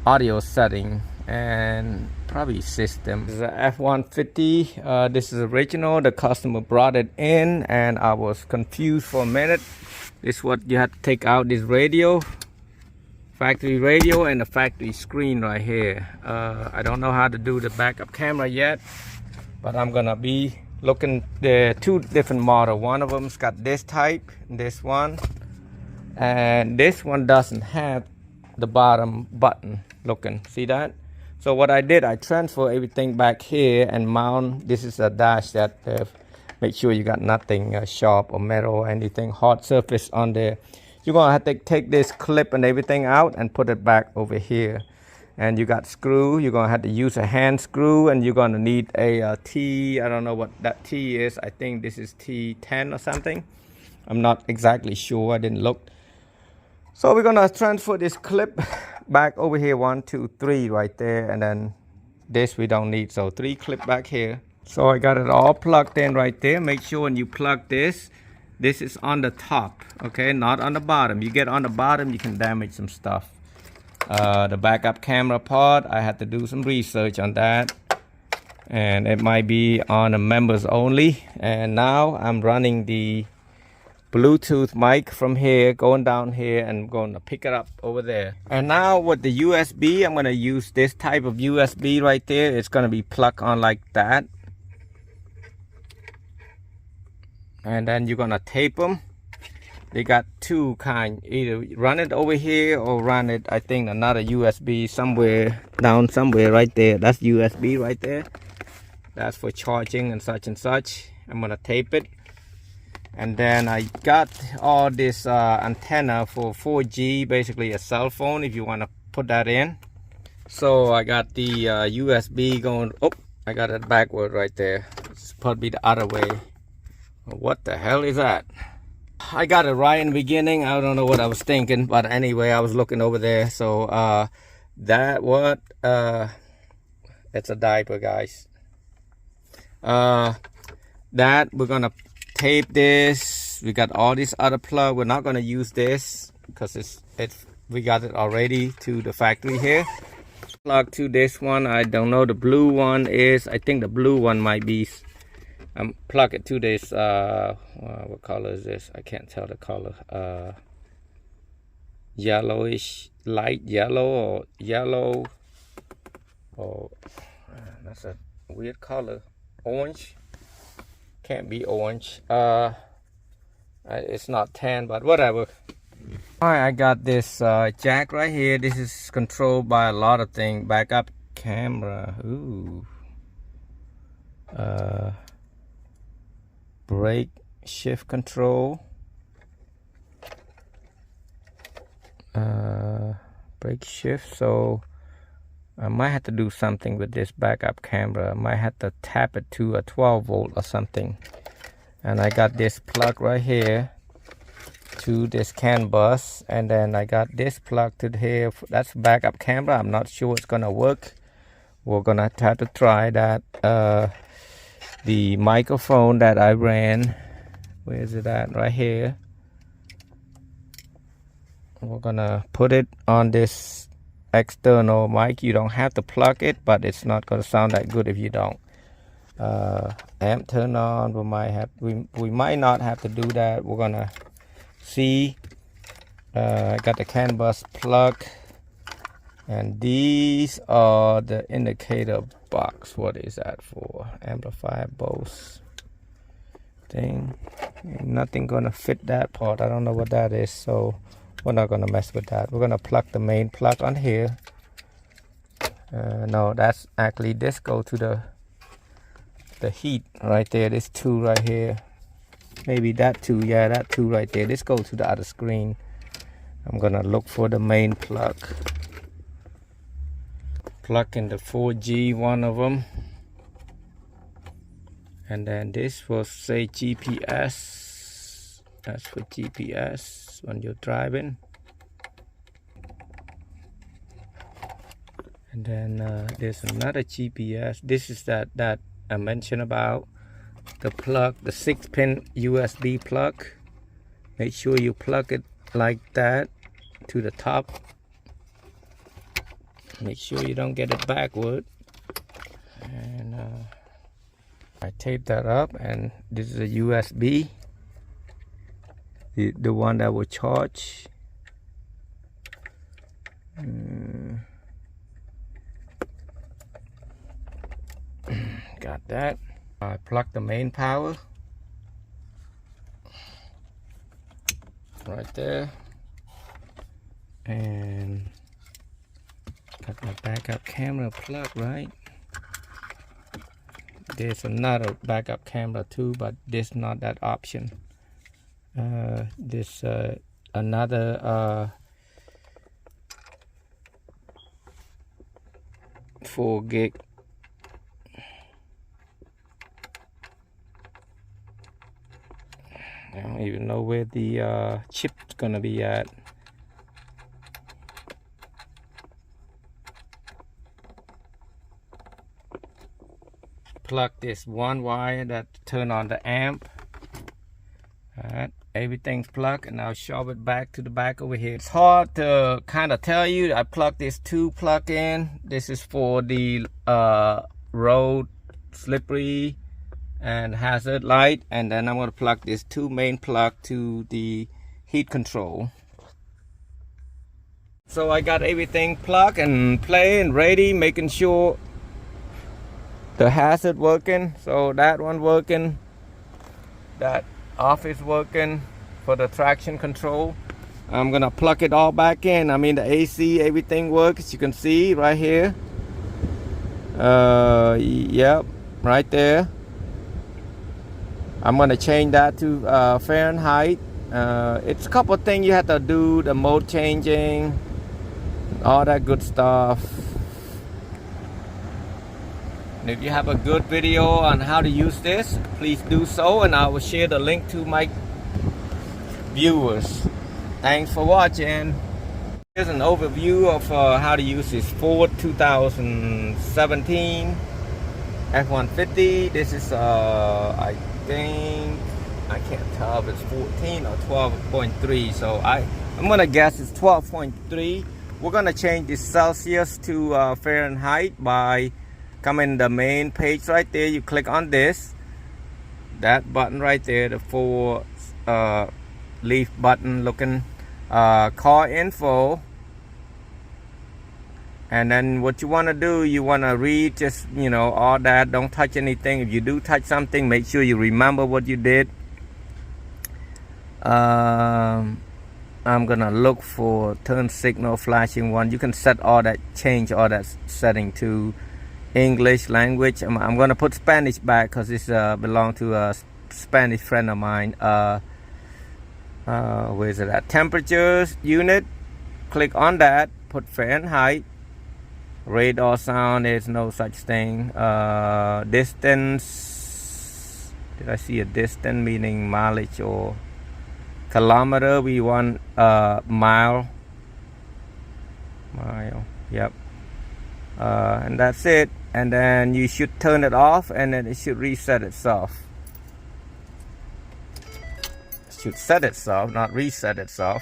audio setting and probably system. This is a F-150. This is original. The customer brought it in and I was confused for a minute. This is what you have to take out, this radio, factory radio, and the factory screen right here. I don't know how to do the backup camera yet, but I'm gonna be looking. There are two different models. One of them's got this type, this one, and this one doesn't have the bottom button looking. See that? So what I did, I transfer everything back here and mount. This is a dash that make sure you got nothing sharp or metal or anything hard surface on there. You're gonna have to take this clip and everything out and put it back over here. And you got screw. You're gonna have to use a hand screw, and you're gonna need a T. I don't know what that T is. I think this is T10 or something. I'm not exactly sure. I didn't look. So we're gonna transfer this clip back over here. 1, 2, 3 right there, and then this we don't need. So 3 clip back here. So I got it all plugged in right there. Make sure when you plug this is on the top, okay, not on the bottom. You get on the bottom, you can damage some stuff. The backup camera part, I had to do some research on that, and it might be on the members only. And now I'm running the Bluetooth mic from here, going down here, and I'm going to pick it up over there. And now with the USB, I'm going to use this type of USB right there. It's going to be plugged on like that. And then you're going to tape them. They got two kind, either run it over here or run it, I think, another USB somewhere, down somewhere right there. That's USB right there. That's for charging and such and such. I'm going to tape it. And then I got all this antenna for 4G, basically a cell phone if you want to put that in. So I got the USB going. Oh, I got it backward right there. It's probably the other way. What the hell is that? I got it right in the beginning. I don't know what I was thinking, but anyway, I was looking over there. So it's a diaper, guys. That we're gonna tape this. We got all this other plug. We're not gonna use this because we got it already to the factory here. Plug to this one. I don't know. The blue one is. I think the blue one might be. Plug it to this. What color is this? I can't tell the color. Yellowish, light yellow or yellow. Oh, that's a weird color. Orange. Can't be orange. It's not tan, but whatever. Alright, I got this jack right here. This is controlled by a lot of things. Backup camera. Ooh. Brake shift control. Brake shift. So I might have to do something with this backup camera. I might have to tap it to a 12 volt or something. And I got this plug right here to this CAN bus, and then I got this plug to here. That's backup camera. I'm not sure it's gonna work. We're gonna have to try that. The microphone that I ran, where is it at? Right here. We're gonna put it on this external mic. You don't have to plug it, but it's not gonna sound that good if you don't. Amp turn on. We might not have to do that. We're gonna see. I got the CAN bus plug, and these are the indicator box. What is that for? Amplifier Bose thing. Nothing gonna fit that part. I don't know what that is, so we're not gonna mess with that. We're gonna plug the main plug on here. No, that's actually this go to the heat right there. This two right here. Maybe that two. Yeah, that two right there. This goes to the other screen. I'm gonna look for the main plug. Plug in the 4G, one of them. And then this will say GPS. That's for GPS when you're driving. And then there's another GPS. This is that I mentioned about the plug, the 6-pin USB plug. Make sure you plug it like that to the top. Make sure you don't get it backward. And I tape that up, and this is a USB, the one that will charge. Got that. I plug the main power right there, and got my backup camera plug right. There's another backup camera too, but this not that option. This another 4 gig. I don't even know where the chip's gonna be at. Plug this one wire that turn on the amp. Alright, everything's plugged, and I'll shove it back to the back over here. It's hard to kind of tell you. I plugged this 2 plug in. This is for the road slippery and hazard light, and then I'm going to plug this 2 main plug to the heat control. So I got everything plugged and play and ready, making sure the hazard working. So that one working, that off is working for the traction control. I'm gonna plug it all back in. I mean, the AC, everything works. You can see right here. Yep, right there. I'm gonna change that to Fahrenheit. It's a couple of things you have to do, the mode changing, all that good stuff. And if you have a good video on how to use this, please do so, and I will share the link to my viewers. Thanks for watching. Here's an overview of how to use this Ford 2017 F-150. This is I think, I can't tell if it's 14 or 12.3, so I'm gonna guess it's 12.3. We're gonna change the Celsius to Fahrenheit by coming the main page right there. You click on this, that button right there, the 4 leaf button looking, car info. And then what you want to do, you want to read just, you know, all that. Don't touch anything. If you do touch something, make sure you remember what you did. I'm gonna look for turn signal flashing one. You can set all that, change all that setting to English language. I'm gonna put Spanish back because this belong to a Spanish friend of mine. Where is it at? Temperatures unit. Click on that. Put Fahrenheit. Radar sound. There's no such thing. Distance. Did I see a distance meaning mileage or kilometer? We want mile. Yep. And that's it. And then you should turn it off, and then it should reset itself. It should set itself, not reset itself.